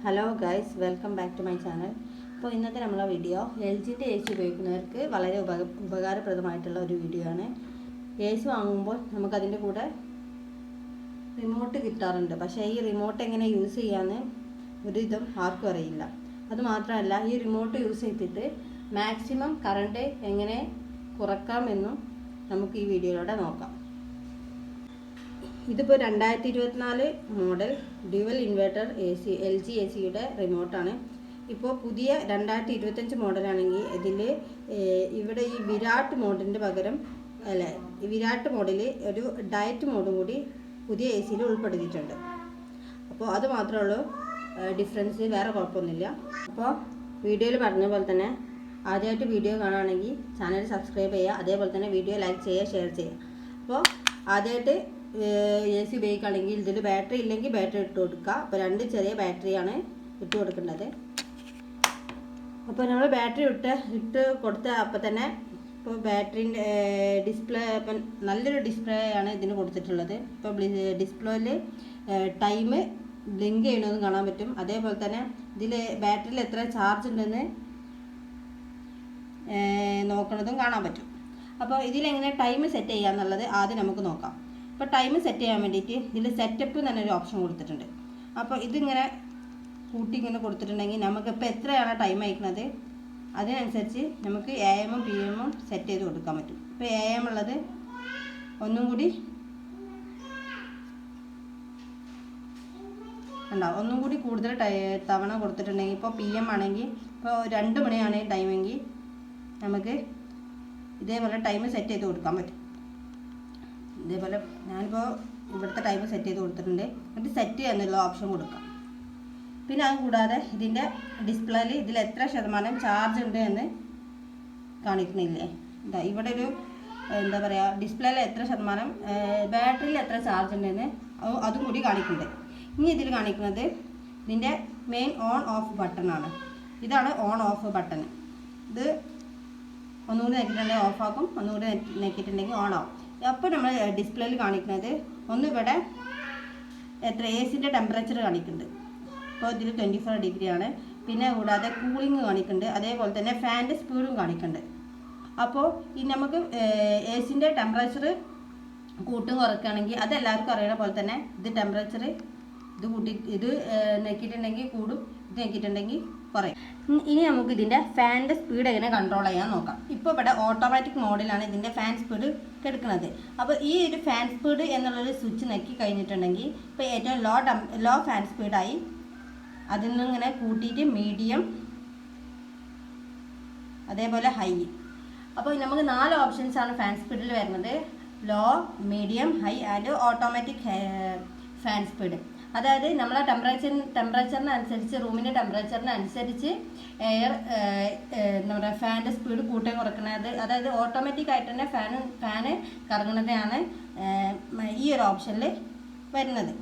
Hello guys, welcome back to my channel. അപ്പോൾ ഇന്നത്തെ നമ്മളെ വീഡിയോ LGൻ്റെ AC ഉപയോഗിക്കുന്നവർക്ക് വളരെ ഉപകാരപ്രദമായിട്ടുള്ള ഒരു വീഡിയോ ആണ്. AC വാങ്ങുമ്പോൾ നമുക്കതിൻ്റെ കൂടെ റിമോട്ട് കിട്ടാറുണ്ട്. പക്ഷേ ഈ റിമോട്ട് എങ്ങനെ യൂസ് ചെയ്യാമെന്ന് ഒരിതും ആർക്കും അറിയില്ല. അതുമാത്രമല്ല, ഈ റിമോട്ട് യൂസ് ചെയ്തിട്ട് മാക്സിമം കറണ്ട് എങ്ങനെ കുറക്കാമെന്നും നമുക്ക് ഈ വീഡിയോയിലൂടെ നോക്കാം. ഇതിപ്പോൾ 2024 model dual inverter AC LG ACയുടെ റിമോട്ടാണ്. ഇപ്പോൾ പുതിയ 2025 മോഡലാണെങ്കിൽ ഇവിടെ ഈ വിരാട് മോഡിൻ്റെ പകരം ഈ വിരാട് മോഡിൽ ഒരു ഡയറ്റ് മോഡും കൂടി പുതിയ ACയിൽ ഉൾപ്പെടുത്തിയിട്ടുണ്ട്. അപ്പോൾ അത് മാത്രമേ ഉള്ളൂ ഡിഫറൻസ്, വേറെ കുഴപ്പമൊന്നുമില്ല. അപ്പോൾ വീഡിയോയിൽ പറഞ്ഞ പോലെ തന്നെ ആദ്യമായിട്ട് വീഡിയോ കാണുകയാണെങ്കിൽ ചാനൽ സബ്സ്ക്രൈബ് ചെയ്യുക, അതേപോലെ തന്നെ വീഡിയോ ലൈക്ക് ചെയ്യുക, ഷെയർ ചെയ്യുക. അപ്പോൾ ആദ്യമായിട്ട് AC ഉപയോഗിക്കുകയാണെങ്കിൽ ഇതിൽ ബാറ്ററി ഇല്ലെങ്കിൽ ബാറ്ററി ഇട്ട് കൊടുക്കുക. അപ്പോൾ 2 ചെറിയ ബാറ്ററിയാണ് ഇട്ട് കൊടുക്കേണ്ടത്. അപ്പോൾ നമ്മൾ ബാറ്ററി ഇട്ട് കൊടുത്ത അപ്പോൾ തന്നെ ഇപ്പോൾ ബാറ്ററിൻ്റെ ഡിസ്പ്ലേ ഇപ്പം നല്ലൊരു ഡിസ്പ്ലേ ആണ് ഇതിന് കൊടുത്തിട്ടുള്ളത്. ഇപ്പോൾ ഡിസ്പ്ലേയിൽ ടൈം ബ്ലിങ്ക് ചെയ്യണമെന്ന് കാണാൻ പറ്റും. അതേപോലെ തന്നെ ഇതിൽ ബാറ്ററിയിൽ എത്ര ചാർജ് ഉണ്ടെന്ന് നോക്കണതും കാണാൻ പറ്റും. അപ്പോൾ ഇതിലെങ്ങനെ ടൈം സെറ്റ് ചെയ്യുക എന്നുള്ളത് ആദ്യം നമുക്ക് നോക്കാം. അപ്പോൾ ടൈം സെറ്റ് ചെയ്യാൻ വേണ്ടിയിട്ട് ഇതിൽ സെറ്റപ്പ് തന്നെ ഒരു ഓപ്ഷൻ കൊടുത്തിട്ടുണ്ട്. അപ്പോൾ ഇതിങ്ങനെ കൂട്ടി ഇങ്ങനെ കൊടുത്തിട്ടുണ്ടെങ്കിൽ നമുക്കിപ്പോൾ എത്രയാണ് ടൈം അയക്കുന്നത് അതിനനുസരിച്ച് നമുക്ക് AM ഉം PM ഉം സെറ്റ് ചെയ്ത് കൊടുക്കാൻ പറ്റും. ഇപ്പോൾ AM ഉള്ളത് ഒന്നും കൂടി കൂടുതൽ തവണ കൊടുത്തിട്ടുണ്ടെങ്കിൽ, ഇപ്പോൾ PM ആണെങ്കിൽ ഇപ്പോൾ 2 മണിയാണ് ടൈമെങ്കിൽ നമുക്ക് ഇതേപോലെ ടൈം സെറ്റ് ചെയ്ത് കൊടുക്കാൻ പറ്റും. ഇതേപോലെ ഞാനിപ്പോൾ ഇവിടുത്തെ ടൈം സെറ്റ് ചെയ്ത് കൊടുത്തിട്ടുണ്ട്. എന്നിട്ട് സെറ്റ് എന്നുള്ള ഓപ്ഷൻ കൊടുക്കാം. പിന്നെ അത് കൂടാതെ ഇതിൻ്റെ ഡിസ്പ്ലേയിൽ ഇതിൽ എത്ര ശതമാനം ചാർജ് ഉണ്ട് എന്ന് കാണിക്കണില്ലേ, ഇവിടെ ഒരു എന്താ പറയുക, ഡിസ്പ്ലേയിൽ എത്ര ശതമാനം, ബാറ്ററിയിൽ എത്ര ചാർജ് ഉണ്ടെന്ന് അതും കൂടി കാണിക്കുന്നുണ്ട്. ഇനി ഇതിൽ കാണിക്കുന്നത് ഇതിൻ്റെ മെയിൻ ഓൺ ഓഫ് ബട്ടണാണ്. ഇതാണ് ഓൺ ഓഫ് ബട്ടൺ. ഇത് ഒന്നുകൂടി നെക്കിയിട്ടുണ്ടെങ്കിൽ ഓഫാക്കും, ഒന്നുകൂടി നെക്കിയിട്ടുണ്ടെങ്കിൽ ഓൺ ആവും. അപ്പോൾ നമ്മൾ ഡിസ്പ്ലേയിൽ കാണിക്കുന്നത് ഇവിടെ എത്ര ACൻ്റെ ടെമ്പറേച്ചർ കാണിക്കുന്നുണ്ട്. ഇപ്പോൾ ഇതിൽ 24 ഡിഗ്രിയാണ്. പിന്നെ കൂടാതെ കൂളിംഗ് കാണിക്കുന്നുണ്ട്, അതേപോലെ തന്നെ ഫാൻ്റെ സ്പീഡും കാണിക്കുന്നുണ്ട്. അപ്പോൾ ഈ നമുക്ക് ACൻ്റെ ടെമ്പറേച്ചർ കൂട്ടും കുറയ്ക്കുകയാണെങ്കിൽ അതെല്ലാവർക്കും അറിയണ പോലെ തന്നെ ഇത് ടെമ്പറേച്ചർ ഇത് നെക്കിയിട്ടുണ്ടെങ്കിൽ കൂടും, ഇത് നെക്കിയിട്ടുണ്ടെങ്കിൽ കുറയും. ഇനി നമുക്ക് ഇതിൻ്റെ ഫാനിൻ്റെ സ്പീഡ് എങ്ങനെ കൺട്രോൾ ചെയ്യാൻ നോക്കാം. ഇപ്പോൾ ഇവിടെ ഓട്ടോമാറ്റിക് മോഡിലാണ് ഇതിൻ്റെ ഫാൻ സ്പീഡ് എടുക്കുന്നത്. അപ്പോൾ ഈ ഒരു ഫാൻ സ്പീഡ് എന്നുള്ളൊരു സ്വിച്ച് നെക്കി കഴിഞ്ഞിട്ടുണ്ടെങ്കിൽ ഇപ്പോൾ ഏറ്റവും ലോ ഫാൻ സ്പീഡായി. അതിൽ നിന്ന് ഇങ്ങനെ കൂട്ടിയിട്ട് മീഡിയം, അതേപോലെ ഹൈ. അപ്പോൾ നമുക്ക് 4 ഓപ്ഷൻസാണ് ഫാൻ സ്പീഡിൽ വരുന്നത്: low, medium, high and automatic fan speed. അതായത് നമ്മളെ ടെമ്പറേച്ചറിനനുസരിച്ച്, റൂമിൻ്റെ ടെമ്പറേച്ചറിനനുസരിച്ച് എയർ എന്താ പറയുക, ഫാനിൻ്റെ സ്പീഡ് കൂട്ടാൻ കുറക്കുന്നത്. അതായത് ഓട്ടോമാറ്റിക്കായിട്ട് തന്നെ ഫാന് കറങ്ങുന്നതാണ് ഈ ഒരു ഓപ്ഷനിൽ വരുന്നത്.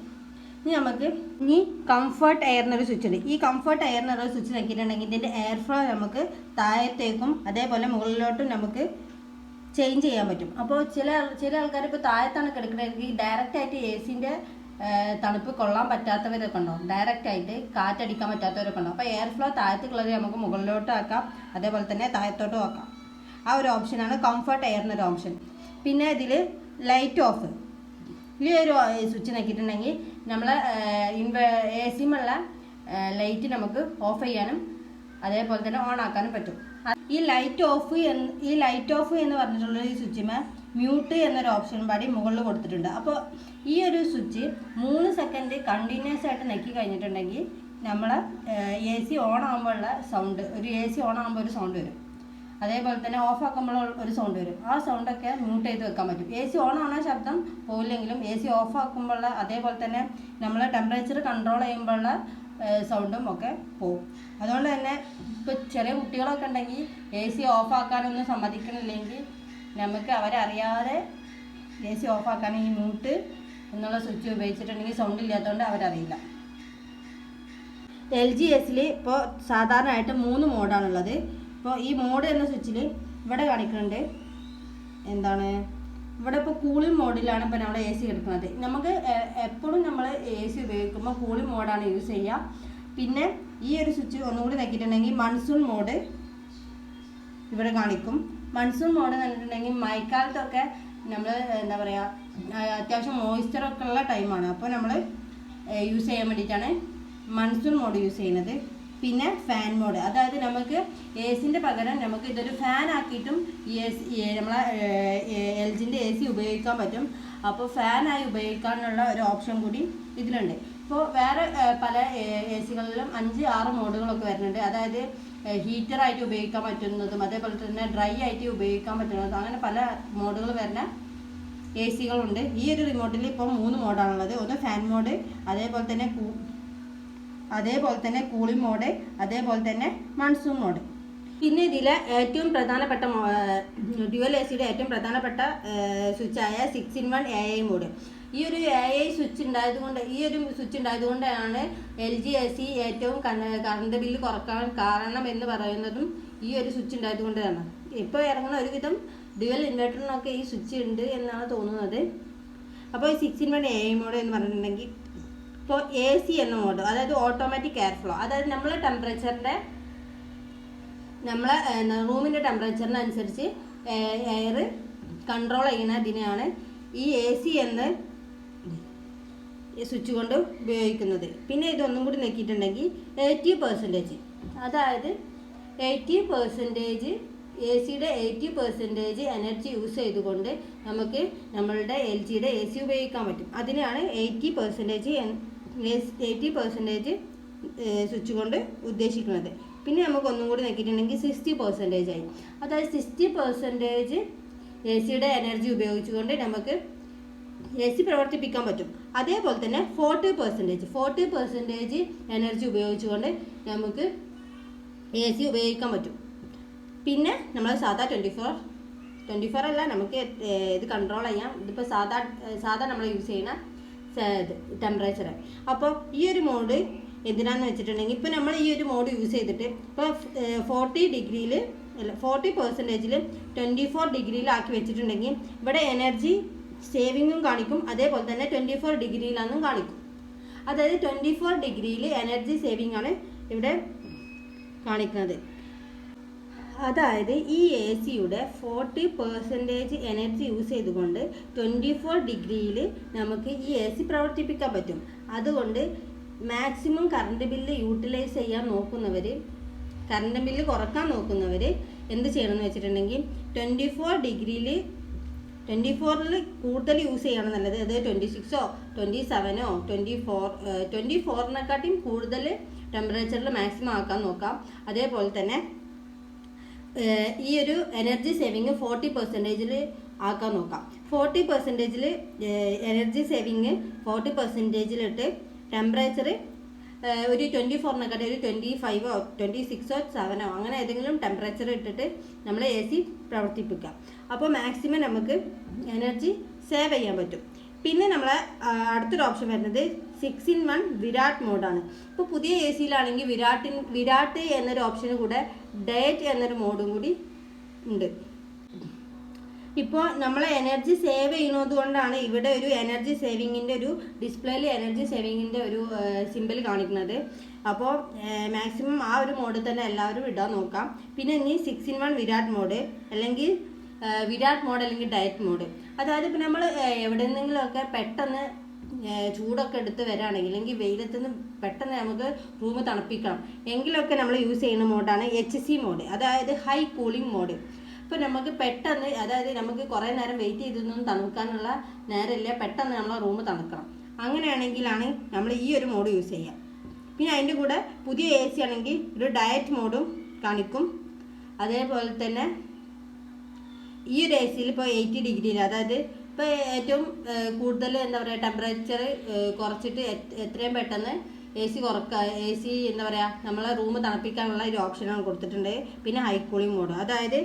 ഇനി കംഫർട്ട് എയർ എന്നൊരു സ്വിച്ച് ഉണ്ട്. ഈ കംഫർട്ട് എയർ എന്നൊരു സ്വിച്ച് നോക്കിയിട്ടുണ്ടെങ്കിൽ ഇതിൻ്റെ എയർ ഫ്ലോ നമുക്ക് താഴത്തേക്കും അതേപോലെ മുകളിലോട്ടും നമുക്ക് ചേഞ്ച് ചെയ്യാൻ പറ്റും. അപ്പോൾ ചില ആൾക്കാർ ഇപ്പോൾ താഴത്താണ് കിടക്കുന്നതെങ്കിൽ ഡയറക്റ്റായിട്ട് ACൻ്റെ തണുപ്പ് കൊള്ളാൻ പറ്റാത്തവരൊക്കെ ഉണ്ടാവും, ഡയറക്റ്റായിട്ട് കാറ്റടിക്കാൻ പറ്റാത്തവരൊക്കെ ഉണ്ടാവും. അപ്പോൾ എയർ ഫ്ലോ താഴത്തുള്ളത് നമുക്ക് മുകളിലോട്ട് ആക്കാം, അതേപോലെ തന്നെ താഴത്തോട്ടും ആക്കാം. ആ ഒരു ഓപ്ഷനാണ് കംഫർട്ട് എയർ എന്നൊരു ഓപ്ഷൻ. പിന്നെ ഇതിൽ ലൈറ്റ് ഓഫ്, ഈ ഒരു സ്വിച്ച് നോക്കിയിട്ടുണ്ടെങ്കിൽ നമ്മൾ ACമുള്ള ലൈറ്റ് നമുക്ക് ഓഫ് ചെയ്യാനും അതേപോലെ തന്നെ ഓൺ ആക്കാനും പറ്റും. ഈ ലൈറ്റ് ഓഫ് എന്ന് പറഞ്ഞിട്ടുള്ള ഈ സ്വിച്ചിന് മ്യൂട്ട് എന്നൊരു ഓപ്ഷൻ പാടി മുകളിൽ കൊടുത്തിട്ടുണ്ട്. അപ്പോൾ ഈ ഒരു സ്വിച്ച് 3 സെക്കൻഡ് കണ്ടിന്യൂസ് ആയിട്ട് നെക്കി കഴിഞ്ഞിട്ടുണ്ടെങ്കിൽ നമ്മൾ AC ഓൺ ആകുമ്പോഴുള്ള സൗണ്ട്, AC ഓൺ ആകുമ്പോൾ ഒരു സൗണ്ട് വരും, അതേപോലെ തന്നെ ഓഫ് ആക്കുമ്പോൾ ഒരു സൗണ്ട് വരും. ആ സൗണ്ടൊക്കെ മ്യൂട്ട് ചെയ്ത് വെക്കാൻ പറ്റും. AC ഓൺ ആവുന്ന ശബ്ദം പോയില്ലെങ്കിലും AC ഓഫ് ആക്കുമ്പോഴുള്ള, അതേപോലെ തന്നെ നമ്മൾ ടെമ്പറേച്ചർ കൺട്രോൾ ചെയ്യുമ്പോഴുള്ള സൗണ്ടും ഒക്കെ പോകും. അതുകൊണ്ട് തന്നെ ഇപ്പോൾ ചെറിയ കുട്ടികളൊക്കെ ഉണ്ടെങ്കിൽ AC ഓഫ് ആക്കാനൊന്നും സമ്മതിക്കണില്ലെങ്കിൽ നമുക്ക് അവരറിയാതെ AC ഓഫ് ആക്കാൻ ഈ മ്യൂട്ട് എന്നുള്ള സ്വിച്ച് ഉപയോഗിച്ചിട്ടുണ്ടെങ്കിൽ സൗണ്ട് ഇല്ലാത്തതുകൊണ്ട് അവരറിയില്ല. LG ACയിൽ ഇപ്പോൾ സാധാരണയായിട്ട് 3 മോഡാണുള്ളത്. ഇപ്പോൾ ഈ മോഡ് എന്ന സ്വിച്ചിൽ ഇവിടെ കാണിക്കുന്നുണ്ട് എന്താണ്, ഇവിടെ ഇപ്പോൾ കൂളിംഗ് മോഡിലാണ് ഇപ്പോൾ നമ്മൾ AC എടുക്കുന്നത്. നമുക്ക് എപ്പോഴും നമ്മൾ AC ഉപയോഗിക്കുമ്പോൾ കൂളിംഗ് മോഡാണ് യൂസ് ചെയ്യുക. പിന്നെ ഈ ഒരു സ്വിച്ച് ഒന്നുകൂടി നോക്കിയിട്ടുണ്ടെങ്കിൽ മൺസൂൺ മോഡ് ഇവിടെ കാണിക്കും. മൺസൂൺ മോഡ് എന്ന് പറഞ്ഞിട്ടുണ്ടെങ്കിൽ മഴക്കാലത്തൊക്കെ നമ്മൾ എന്താ പറയുക അത്യാവശ്യം മോയ്സ്ചറൊക്കെ ഉള്ള ടൈമാണ്. അപ്പോൾ നമ്മൾ യൂസ് ചെയ്യാൻ വേണ്ടിയിട്ടാണ് മൺസൂൺ മോഡ് യൂസ് ചെയ്യുന്നത്. പിന്നെ ഫാൻ മോഡ്, അതായത് നമുക്ക് എസിൻ്റെ പകരം നമുക്ക് ഇതൊരു ഫാൻ ആക്കിയിട്ടും നമ്മളെ LGൻ്റെ AC ഉപയോഗിക്കാൻ പറ്റും. അപ്പോൾ ഫാനായി ഉപയോഗിക്കാനുള്ള ഒരു ഓപ്ഷൻ കൂടി ഇതിലുണ്ട്. ഇപ്പോൾ വേറെ പല AC-കളിലും 5-6 മോഡുകളൊക്കെ വരുന്നുണ്ട്. അതായത് ഹീറ്ററായിട്ട് ഉപയോഗിക്കാൻ പറ്റുന്നതും അതേപോലെ തന്നെ ഡ്രൈ ആയിട്ട് ഉപയോഗിക്കാൻ പറ്റുന്നതും അങ്ങനെ പല മോഡുകൾ വരുന്ന AC-കളുണ്ട്. ഈ ഒരു റിമോട്ടിൽ ഇപ്പോൾ 3 മോഡാണുള്ളത്. ഒന്ന് ഫാൻ മോഡ്, അതേപോലെ തന്നെ കൂളിംഗ് മോഡ്, അതേപോലെ തന്നെ മൺസൂൺ മോഡ്. പിന്നെ ഇതിലെ ഏറ്റവും പ്രധാനപ്പെട്ട ഡ്യുവൽ AC-യുടെ ഏറ്റവും പ്രധാനപ്പെട്ട സ്വിച്ചായ 6-in-1 AI മോഡ്. ഈ ഒരു AI സ്വിച്ച് ഉണ്ടായതുകൊണ്ടാണ് LG AC ഏറ്റവും കറണ്ട് ബില്ല് കുറക്കാൻ കാരണം എന്ന് പറയുന്നതും ഈ ഒരു സ്വിച്ച് ഉണ്ടായതുകൊണ്ടാണ്. ഇപ്പോൾ ഇറങ്ങുന്ന ഒരുവിധം ഡ്യുവൽ ഇൻവെർട്ടറിനൊക്കെ ഈ സ്വിച്ച് ഉണ്ട് എന്നാണ് തോന്നുന്നത്. അപ്പോൾ ഈ 6-in-1 AI മോഡ് എന്ന് പറഞ്ഞിട്ടുണ്ടെങ്കിൽ ഇപ്പോൾ AC എന്ന മോഡ്, അതായത് ഓട്ടോമാറ്റിക് എയർ ഫ്ലോ, അതായത് നമ്മളെ റൂമിൻ്റെ ടെമ്പറേച്ചറിനനുസരിച്ച് എയർ കൺട്രോൾ ചെയ്യുന്നതിനാണ് ഈ AC എന്ന സ്വിച്ച് കൊണ്ട് ഉപയോഗിക്കുന്നത്. പിന്നെ ഇതൊന്നും കൂടി നോക്കിയിട്ടുണ്ടെങ്കിൽ 80%, അതായത് 80% AC-യുടെ 80% എനർജി യൂസ് ചെയ്തുകൊണ്ട് നമുക്ക് നമ്മളുടെ LGയുടെ AC ഉപയോഗിക്കാൻ പറ്റും. അതിനാണ് 80% സ്വിച്ച് കൊണ്ട് ഉദ്ദേശിക്കുന്നത്. പിന്നെ നമുക്ക് ഒന്നും കൂടി നോക്കിയിട്ടുണ്ടെങ്കിൽ 60% ആയി, അതായത് 60% AC-യുടെ എനർജി ഉപയോഗിച്ചുകൊണ്ട് നമുക്ക് AC പ്രവർത്തിപ്പിക്കാൻ പറ്റും. അതേപോലെ തന്നെ 40% എനർജി ഉപയോഗിച്ചുകൊണ്ട് നമുക്ക് AC ഉപയോഗിക്കാൻ പറ്റും. പിന്നെ നമ്മൾ സാധാ 24 അല്ല, നമുക്ക് ഇത് കൺട്രോൾ ചെയ്യാം. ഇതിപ്പോൾ സാധാ നമ്മൾ യൂസ് ചെയ്യുന്ന ടെമ്പറേച്ചർ. അപ്പോൾ ഈ ഒരു മോഡ് എന്തിനാന്ന് വെച്ചിട്ടുണ്ടെങ്കിൽ ഇപ്പോൾ നമ്മൾ ഈ ഒരു മോഡ് യൂസ് ചെയ്തിട്ട് ഇപ്പോൾ 40% 24 ഡിഗ്രിയിലാക്കി വെച്ചിട്ടുണ്ടെങ്കിൽ ഇവിടെ എനർജി സേവിങ്ങും കാണിക്കും, അതേപോലെ തന്നെ 24 ഡിഗ്രിയിലാണെന്നും കാണിക്കും. അതായത് 24 ഡിഗ്രിയിൽ എനർജി സേവിങ് ആണ് ഇവിടെ കാണിക്കുന്നത്. അതായത് ഈ AC-യുടെ 40% എനർജി യൂസ് ചെയ്തുകൊണ്ട് 24 ഡിഗ്രിയിൽ നമുക്ക് ഈ AC പ്രവർത്തിപ്പിക്കാൻ പറ്റും. അതുകൊണ്ട് മാക്സിമം കറണ്ട് ബില്ല് യൂട്ടിലൈസ് ചെയ്യാൻ നോക്കുന്നവർ, കറണ്ട് ബില്ല് കുറക്കാൻ നോക്കുന്നവർ എന്ത് ചെയ്യണമെന്ന് വെച്ചിട്ടുണ്ടെങ്കിൽ 24-ൽ കൂടുതൽ യൂസ് ചെയ്യണം നല്ലത്. അത് 26-ഓ 27-ഓ 24-നെക്കാട്ടിയും കൂടുതൽ ടെമ്പറേച്ചറിൽ മാക്സിമം ആക്കാൻ നോക്കാം. അതേപോലെ തന്നെ ഈ ഒരു എനർജി സേവിങ് 40%-ൽ ആക്കാൻ നോക്കാം. 40%-ൽ എനർജി സേവിങ് 40%-ലിട്ട് ടെമ്പറേച്ചർ ഒരു 24-നെക്കാട്ടി ഒരു 25-ഓ 26-ഓ 7-ഓ അങ്ങനെ ഏതെങ്കിലും ടെമ്പറേച്ചർ ഇട്ടിട്ട് നമ്മൾ AC പ്രവർത്തിപ്പിക്കാം. അപ്പോൾ മാക്സിമം നമുക്ക് എനർജി സേവ് ചെയ്യാൻ പറ്റും. പിന്നെ നമ്മളെ അടുത്തൊരു ഓപ്ഷൻ വരുന്നത് 6-in-1 വിരാട് മോഡാണ്. ഇപ്പോൾ പുതിയ AC-യിലാണെങ്കിൽ വിരാട് എന്നൊരു ഓപ്ഷന് കൂടെ ഡയറ്റ് എന്നൊരു മോഡും കൂടി ഉണ്ട്. ഇപ്പോൾ നമ്മൾ എനർജി സേവ് ചെയ്യുന്നത് കൊണ്ടാണ് ഇവിടെ ഒരു എനർജി സേവിങ്ങിൻ്റെ ഒരു ഡിസ്പ്ലേയിൽ എനർജി സേവിങ്ങിൻ്റെ ഒരു സിമ്പിൾ കാണിക്കുന്നത്. അപ്പോൾ മാക്സിമം ആ ഒരു മോഡ് തന്നെ എല്ലാവരും ഇടാൻ നോക്കാം. പിന്നെ ഇനി 6-in-1 വിരാട് മോഡ് അല്ലെങ്കിൽ ഡയറ്റ് മോഡ്. അതായത് ഇപ്പോൾ നമ്മൾ എവിടെയെങ്കിലുമൊക്കെ പെട്ടെന്ന് ചൂടൊക്കെ എടുത്ത് വരാണെങ്കിൽ അല്ലെങ്കിൽ വെയിലത്തുനിന്ന് പെട്ടെന്ന് നമുക്ക് റൂം തണുപ്പിക്കണം എങ്കിലൊക്കെ നമ്മൾ യൂസ് ചെയ്യുന്ന മോഡാണ് HC മോഡ്, അതായത് ഹൈ കൂളിംഗ് മോഡ്. ഇപ്പോൾ നമുക്ക് പെട്ടെന്ന്, അതായത് നമുക്ക് കുറേ നേരം വെയിറ്റ് ചെയ്തൊന്നും തണുക്കാനുള്ള നേരമില്ല, പെട്ടെന്ന് നമ്മളെ റൂം തണുക്കണം. അങ്ങനെയാണെങ്കിലാണ് നമ്മൾ ഈ ഒരു മോഡ് യൂസ് ചെയ്യുക. പിന്നെ അതിൻ്റെ കൂടെ പുതിയ AC ആണെങ്കിൽ ഒരു ഡയറ്റ് മോഡും കാണിക്കും. അതേപോലെ തന്നെ ഈ ഒരു AC-ൽ ഇപ്പോൾ 80 ഡിഗ്രിയിൽ, അതായത് ഇപ്പോൾ ഏറ്റവും കൂടുതൽ എന്താ പറയുക ടെമ്പറേച്ചർ കുറച്ചിട്ട് എത്രയും പെട്ടെന്ന് AC എന്താ പറയുക നമ്മളെ റൂം തണുപ്പിക്കാനുള്ള ഒരു ഓപ്ഷനാണ് കൊടുത്തിട്ടുണ്ട്. പിന്നെ ഹൈ കൂളിംഗ് മോഡ്, അതായത്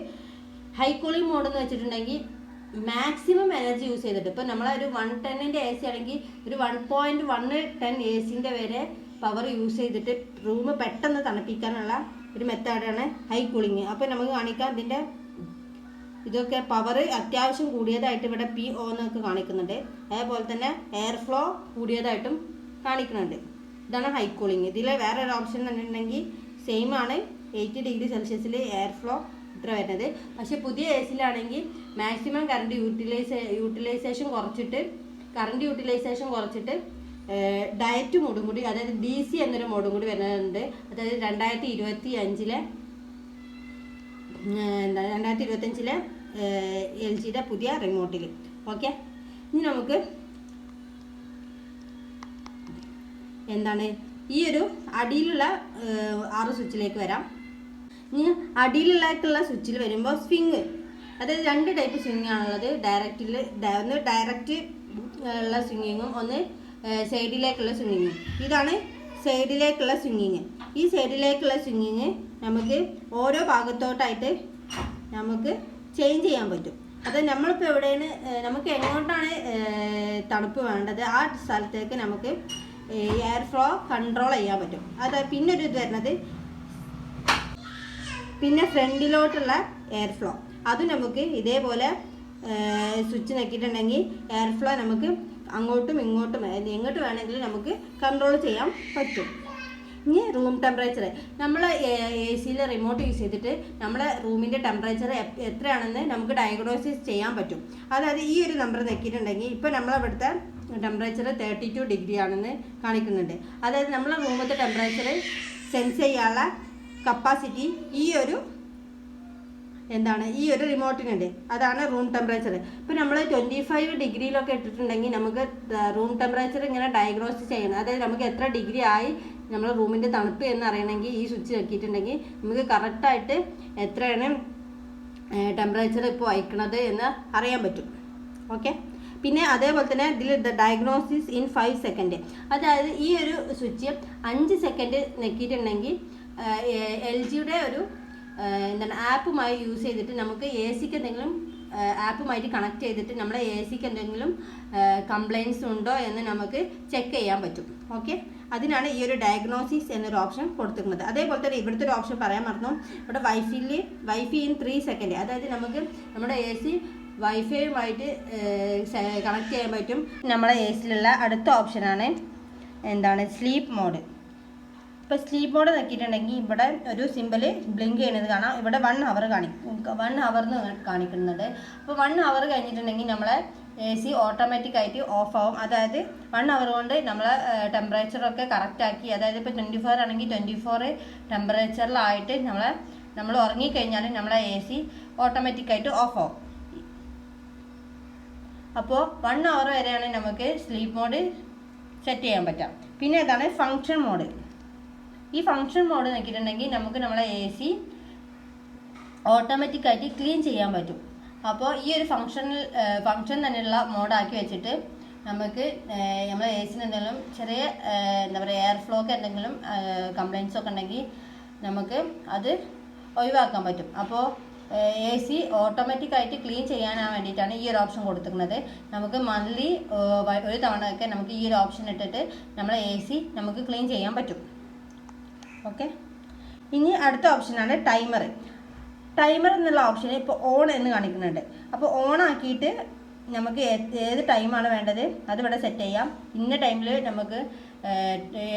ഹൈ കൂളിംഗ് മോഡ് എന്ന് വെച്ചിട്ടുണ്ടെങ്കിൽ മാക്സിമം എനർജി യൂസ് ചെയ്തിട്ട് ഇപ്പോൾ നമ്മളൊരു 110-ൻ്റെ AC ആണെങ്കിൽ ഒരു 1.110 AC-ൻ്റെ വരെ പവർ യൂസ് ചെയ്തിട്ട് റൂം പെട്ടെന്ന് തണുപ്പിക്കാനുള്ള ഒരു മെത്തേഡാണ് ഹൈ കൂളിംഗ്. അപ്പോൾ നമുക്ക് കാണിക്കാം ഇതിൻ്റെ ഇതൊക്കെ പവർ അത്യാവശ്യം കൂടിയതായിട്ട് ഇവിടെ PO എന്നൊക്കെ കാണിക്കുന്നുണ്ട്. അതേപോലെ തന്നെ എയർ ഫ്ലോ കൂടിയതായിട്ടും കാണിക്കുന്നുണ്ട്. ഇതാണ് ഹൈ കൂളിംഗ്. ഇതിൽ വേറൊരു ഓപ്ഷൻ കണ്ടിട്ടുണ്ടെങ്കിൽ സെയിം ആണ്, 80 ഡിഗ്രി സെൽഷ്യസിൽ എയർ ഫ്ലോ ഇത്ര വരുന്നത്. പക്ഷേ പുതിയ എ സിയിലാണെങ്കിൽ മാക്സിമം കറണ്ട് യൂട്ടിലൈസേഷൻ കുറച്ചിട്ട് ഡയറ്റ് മോഡും കൂടി, അതായത് DC എന്നൊരു മോഡും കൂടി വരുന്നുണ്ട്. അതായത് 2025 LGയുടെ പുതിയ റിമോട്ടിൽ. ഓക്കെ, ഇനി നമുക്ക് എന്താണ് ഈ ഒരു അടിയിലുള്ള 6 സ്വിച്ചിലേക്ക് വരാം. ഇനി അടിയിലുള്ള സ്വിച്ചിൽ വരുമ്പോൾ സ്വിങ്, അതായത് 2 ടൈപ്പ് സ്വിങ് ആണുള്ളത്. ഒന്ന് ഡയറക്റ്റ് ഉള്ള സ്വിങ്ങിങ്ങും ഒന്ന് സൈഡിലേക്കുള്ള സ്വിങ്ങിങ്ങും. ഇതാണ് സൈഡിലേക്കുള്ള സ്വിങ്ങിങ്. ഈ സൈഡിലേക്കുള്ള സ്വിങ്ങിങ് നമുക്ക് ഓരോ ഭാഗത്തോട്ടായിട്ട് നമുക്ക് ചേഞ്ച് ചെയ്യാൻ പറ്റും. അത് നമ്മളിപ്പോൾ എവിടെയാണ്, നമുക്ക് എങ്ങോട്ടാണ് തണുപ്പ് വേണ്ടത് ആ സ്ഥലത്തേക്ക് നമുക്ക് എയർ ഫ്ലോ കൺട്രോൾ ചെയ്യാൻ പറ്റും. അത് പിന്നെ ഒരു ഇത് വരുന്നത് പിന്നെ ഫ്രണ്ടിലോട്ടുള്ള എയർ ഫ്ലോ, അതും നമുക്ക് ഇതേപോലെ സ്വിച്ച് നോക്കിയിട്ടുണ്ടെങ്കിൽ എയർ ഫ്ലോ നമുക്ക് അങ്ങോട്ടും ഇങ്ങോട്ടും എങ്ങോട്ട് വേണമെങ്കിലും നമുക്ക് കൺട്രോൾ ചെയ്യാൻ പറ്റും. ഇനി റൂം ടെമ്പറേച്ചർ, നമ്മൾ AC റിമോട്ട് യൂസ് ചെയ്തിട്ട് നമ്മളെ റൂമിൻ്റെ ടെമ്പറേച്ചർ എത്രയാണെന്ന് നമുക്ക് ഡയഗ്നോസിസ് ചെയ്യാൻ പറ്റും. അതായത് ഈ ഒരു നമ്പർ നോക്കിയിട്ടുണ്ടെങ്കിൽ ഇപ്പോൾ നമ്മളിവിടുത്തെ ടെമ്പറേച്ചർ 32 ഡിഗ്രി ആണെന്ന് കാണിക്കുന്നുണ്ട്. അതായത് നമ്മളെ റൂമിലത്തെ ടെമ്പറേച്ചർ സെൻസ് ചെയ്യാനുള്ള കപ്പാസിറ്റി ഈ ഒരു റിമോട്ടിനുണ്ട്. അതാണ് റൂം ടെമ്പറേച്ചർ. ഇപ്പോൾ നമ്മൾ 25 ഡിഗ്രിയിലൊക്കെ ഇട്ടിട്ടുണ്ടെങ്കിൽ നമുക്ക് റൂം ടെമ്പറേച്ചർ ഇങ്ങനെ ഡയഗ്നോസിസ് ചെയ്യണം. അതായത് നമുക്ക് എത്ര ഡിഗ്രി ആയി നമ്മൾ റൂമിൻ്റെ തണുപ്പ് എന്ന് അറിയണമെങ്കിൽ ഈ സ്വിച്ച് നോക്കിയിട്ടുണ്ടെങ്കിൽ നമുക്ക് കറക്റ്റായിട്ട് എത്രയാണ് ടെമ്പറേച്ചർ ഇപ്പോൾ അയക്കണത് എന്ന് അറിയാൻ പറ്റും. ഓക്കെ, പിന്നെ അതേപോലെ തന്നെ ഇതിൽ ഡയഗ്നോസിസ് ഇൻ 5 സെക്കൻഡ്, അതായത് ഈ ഒരു സ്വിച്ച് 5 സെക്കൻഡ് നെക്കിയിട്ടുണ്ടെങ്കിൽ LGയുടെ ഒരു ആപ്പുമായി യൂസ് ചെയ്തിട്ട് നമുക്ക് AC-ക്ക് എന്തെങ്കിലും ആപ്പുമായിട്ട് കണക്ട് ചെയ്തിട്ട് നമ്മുടെ AC-ക്ക് എന്തെങ്കിലും കംപ്ലയിൻസ് ഉണ്ടോ എന്ന് നമുക്ക് ചെക്ക് ചെയ്യാൻ പറ്റും. ഓക്കെ, അതിനാണ് ഈ ഒരു ഡയഗ്നോസിസ് എന്നൊരു ഓപ്ഷൻ കൊടുത്തിരുന്നത്. അതേപോലെ തന്നെ ഇവിടുത്തെ ഒരു ഓപ്ഷൻ പറയാൻ മറന്നു, ഇവിടെ വൈഫൈ ഇൻ 3 സെക്കൻഡ്, അതായത് നമുക്ക് നമ്മുടെ AC വൈഫൈയുമായിട്ട് കണക്ട് ചെയ്യാൻ പറ്റും. നമ്മളെ AC-ലുള്ള അടുത്ത ഓപ്ഷനാണ് സ്ലീപ്പ് മോഡ്. ഇപ്പോൾ സ്ലീപ്പ് മോഡ് നോക്കിയിട്ടുണ്ടെങ്കിൽ ഇവിടെ ഒരു സിമ്പിൾ ബ്ലിങ്ക് ചെയ്യുന്നത് കാണാം. ഇവിടെ 1 അവർ 1 അവർ കാണിക്കുന്നുണ്ട്. അപ്പോൾ 1 അവർ കഴിഞ്ഞിട്ടുണ്ടെങ്കിൽ നമ്മളെ AC ഓട്ടോമാറ്റിക്കായിട്ട് ഓഫ് ആവും. അതായത് 1 അവർ കൊണ്ട് നമ്മളെ ടെമ്പറേച്ചറൊക്കെ കറക്റ്റാക്കി, അതായത് ഇപ്പോൾ 24 ആണെങ്കിൽ 24 ടെമ്പറേച്ചറിലായിട്ട് നമ്മൾ ഉറങ്ങിക്കഴിഞ്ഞാൽ നമ്മളെ AC ഓട്ടോമാറ്റിക്കായിട്ട് ഓഫ് ആവും. അപ്പോൾ 1 അവർ വരെയാണ് നമുക്ക് സ്ലീപ്പ് മോഡ് സെറ്റ് ചെയ്യാൻ പറ്റുക. പിന്നെ ഇതാണ് ഫങ്ഷൻ മോഡ്. ഈ ഫങ്ഷൻ മോഡ് നോക്കിയിട്ടുണ്ടെങ്കിൽ നമുക്ക് നമ്മളെ AC ഓട്ടോമാറ്റിക്കായിട്ട് ക്ലീൻ ചെയ്യാൻ പറ്റും. അപ്പോൾ ഈ ഒരു ഫങ്ഷൻ തന്നെയുള്ള മോഡാക്കി വെച്ചിട്ട് നമുക്ക് നമ്മളെ AC-ന് എന്തെങ്കിലും ചെറിയ എയർ ഫ്ലോക്ക് എന്തെങ്കിലും കംപ്ലയിൻസ് ഒക്കെ ഉണ്ടെങ്കിൽ നമുക്ക് അത് ഒഴിവാക്കാൻ പറ്റും. അപ്പോൾ AC ഓട്ടോമാറ്റിക്കായിട്ട് ക്ലീൻ ചെയ്യാനാണ് വേണ്ടിയിട്ടാണ് ഈ ഒരു ഓപ്ഷൻ കൊടുത്തിരിക്കുന്നത്. നമുക്ക് മന്ത്ലി ഒരു തവണ ഒക്കെ നമുക്ക് ഈ ഒരു ഓപ്ഷൻ ഇട്ടിട്ട് നമ്മളെ AC നമുക്ക് ക്ലീൻ ചെയ്യാൻ പറ്റും. ഓക്കെ, ഇനി അടുത്ത ഓപ്ഷനാണ് ടൈമർ. ടൈമർ എന്നുള്ള ഓപ്ഷൻ ഇപ്പോൾ ഓൺ എന്ന് കാണിക്കുന്നുണ്ട്. അപ്പോൾ ഓൺ ആക്കിയിട്ട് നമുക്ക് ഏത് ടൈമാണ് വേണ്ടത് അതിവിടെ സെറ്റ് ചെയ്യാം. ഇന്ന ടൈമിൽ നമുക്ക്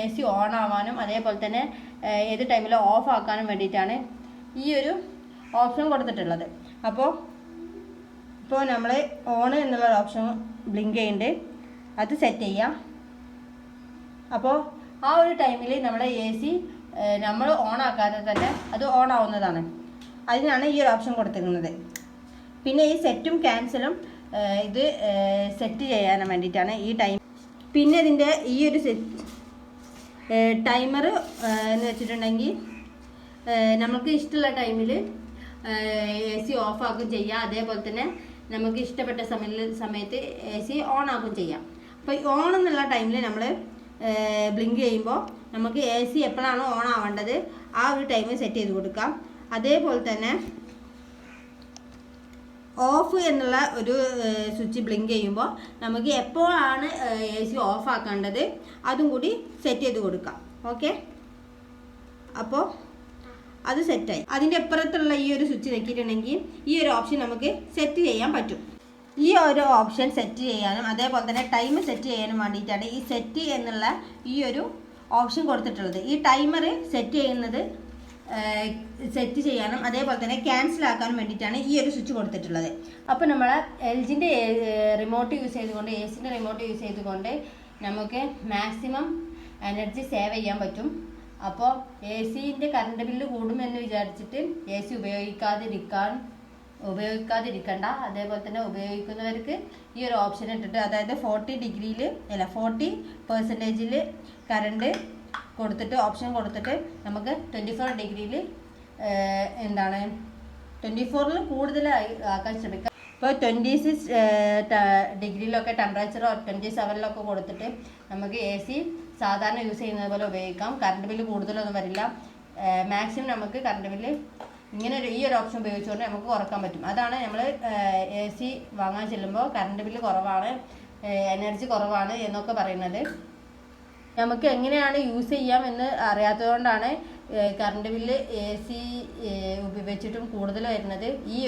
AC ഓൺ ആവാനും അതേപോലെ തന്നെ ഏത് ടൈമിൽ ഓഫ് ആക്കാനും വേണ്ടിയിട്ടാണ് ഈ ഒരു ഓപ്ഷൻ കൊടുത്തിട്ടുള്ളത്. അപ്പോൾ നമ്മൾ ഓൺ എന്നുള്ള ഓപ്ഷൻ ബ്ലിങ്ക് ചെയ്യുന്നുണ്ട്, അത് സെറ്റ് ചെയ്യാം. അപ്പോൾ ആ ഒരു ടൈമിൽ നമ്മുടെ AC നമ്മൾ ഓൺ ആക്കാതെ തന്നെ അത് ഓൺ ആവുന്നതാണ്. അതിനാണ് ഈ ഒരു ഓപ്ഷൻ കൊടുത്തിരിക്കുന്നത്. പിന്നെ ഈ സെറ്റും ക്യാൻസലും ഇത് സെറ്റ് ചെയ്യാൻ വേണ്ടിയിട്ടാണ് ഈ ടൈം. പിന്നെ ഇതിൻ്റെ ഈ ഒരു ടൈമർ എന്ന് വെച്ചിട്ടുണ്ടെങ്കിൽ നമുക്ക് ഇഷ്ടമുള്ള ടൈമിൽ AC ഓഫ് ആക്കുകയും ചെയ്യാം. അതേപോലെ തന്നെ നമുക്ക് ഇഷ്ടപ്പെട്ട സമയത്ത് AC ഓൺ ആക്കുകയും ചെയ്യാം. അപ്പോൾ ഓൺ എന്നുള്ള ടൈമിൽ നമ്മൾ ബ്ലിങ്ക് ചെയ്യുമ്പോൾ നമുക്ക് AC എപ്പോഴാണോ ഓൺ ആവേണ്ടത് ആ ഒരു ടൈം സെറ്റ് ചെയ്ത് കൊടുക്കാം. അതേപോലെ തന്നെ ഓഫ് എന്നുള്ള ഒരു സ്വിച്ച് ബ്ലിങ്ക് ചെയ്യുമ്പോൾ നമുക്ക് എപ്പോഴാണ് AC ഓഫ് ആക്കേണ്ടത് അതും കൂടി സെറ്റ് ചെയ്ത് കൊടുക്കാം. ഓക്കെ, അപ്പോൾ അത് സെറ്റായി. അതിൻ്റെ അപ്പുറത്തുള്ള ഈ ഒരു സ്വിച്ച് വെക്കിയിട്ടുണ്ടെങ്കിൽ ഈ ഒരു ഓപ്ഷൻ നമുക്ക് സെറ്റ് ചെയ്യാൻ പറ്റും. ഈ ഒരു ഓപ്ഷൻ സെറ്റ് ചെയ്യാനും അതേപോലെ തന്നെ ടൈം സെറ്റ് ചെയ്യാനും വേണ്ടിയിട്ടാണ് ഈ സെറ്റ് എന്നുള്ള ഈ ഒരു ഓപ്ഷൻ കൊടുത്തിട്ടുള്ളത്. ഈ ടൈമർ സെറ്റ് ചെയ്യാനും അതേപോലെ തന്നെ ക്യാൻസൽ ആക്കാനും വേണ്ടിയിട്ടാണ് ഈ ഒരു സ്വിച്ച് കൊടുത്തിട്ടുള്ളത്. അപ്പോൾ നമ്മൾ LGൻ്റെ റിമോട്ട് യൂസ് ചെയ്തുകൊണ്ട്, AC-ൻ്റെ റിമോട്ട് യൂസ് ചെയ്തുകൊണ്ട് നമുക്ക് മാക്സിമം എനർജി സേവ് ചെയ്യാൻ പറ്റും. അപ്പോൾ AC-ൻ്റെ കറണ്ട് ബില്ല് കൂടുമെന്ന് വിചാരിച്ചിട്ട് AC ഉപയോഗിക്കാതിരിക്കണ്ട. അതേപോലെ തന്നെ ഉപയോഗിക്കുന്നവർക്ക് ഈ ഒരു ഓപ്ഷൻ ഇട്ടിട്ട്, അതായത് 40% കറണ്ട് കൊടുത്തിട്ട് ഓപ്ഷൻ കൊടുത്തിട്ട് നമുക്ക് 24 ഡിഗ്രിയിൽ 24-ൽ കൂടുതലായി ആക്കാൻ ശ്രമിക്കാം. ഇപ്പോൾ 26 ഡിഗ്രിയിലൊക്കെ ടെമ്പറേച്ചറോ 27-ലൊക്കെ കൊടുത്തിട്ട് നമുക്ക് AC സാധാരണ യൂസ് ചെയ്യുന്നത് പോലെ ഉപയോഗിക്കാം. കറണ്ട് ബില്ല് കൂടുതലൊന്നും വരില്ല. മാക്സിമം നമുക്ക് കറണ്ട് ബില്ല് ഈ ഒരു ഓപ്ഷൻ ഉപയോഗിച്ചുകൊണ്ട് നമുക്ക് കുറക്കാൻ പറ്റും. അതാണ് നമ്മൾ AC വാങ്ങാൻ ചെല്ലുമ്പോൾ കറണ്ട് ബില്ല് കുറവാണ്, എനർജി കുറവാണ് എന്നൊക്കെ പറയുന്നത്. നമുക്ക് എങ്ങനെയാണ് യൂസ് ചെയ്യാമെന്ന് അറിയാത്തതുകൊണ്ടാണ് കറണ്ട് ബില്ല് AC വെച്ചിട്ടും കൂടുതൽ വരുന്നത്. ഈ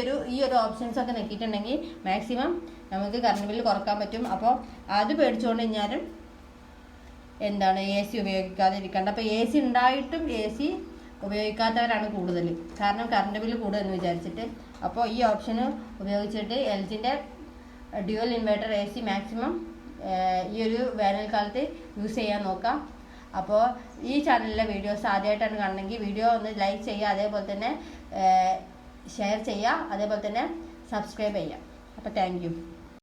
ഒരു ഓപ്ഷൻസൊക്കെ നോക്കിയിട്ടുണ്ടെങ്കിൽ മാക്സിമം നമുക്ക് കറണ്ട് ബില്ല് കുറക്കാൻ പറ്റും. അപ്പോൾ അത് പേടിച്ചുകൊണ്ട് കഴിഞ്ഞാലും AC ഉപയോഗിക്കാതിരിക്കേണ്ട. അപ്പോൾ AC ഉണ്ടായിട്ടും AC ഉപയോഗിക്കാത്തവരാണ് കൂടുതൽ, കാരണം കറണ്ട് ബില്ല് കൂടുമെന്ന് വിചാരിച്ചിട്ട്. അപ്പോൾ ഈ ഓപ്ഷൻ ഉപയോഗിച്ചിട്ട് LGൻ്റെ ഡ്യുവൽ ഇൻവെർട്ടർ AC മാക്സിമം ഈ ഒരു വേനൽക്കാലത്ത് യൂസ് ചെയ്യാൻ നോക്കാം. അപ്പോൾ ഈ ചാനലിലെ വീഡിയോസ് ആദ്യമായിട്ടാണ് കാണണമെങ്കിൽ വീഡിയോ ഒന്ന് ലൈക്ക് ചെയ്യുക, അതേപോലെ തന്നെ ഷെയർ ചെയ്യുക, അതേപോലെ തന്നെ സബ്സ്ക്രൈബ് ചെയ്യുക. അപ്പോൾ താങ്ക് യു.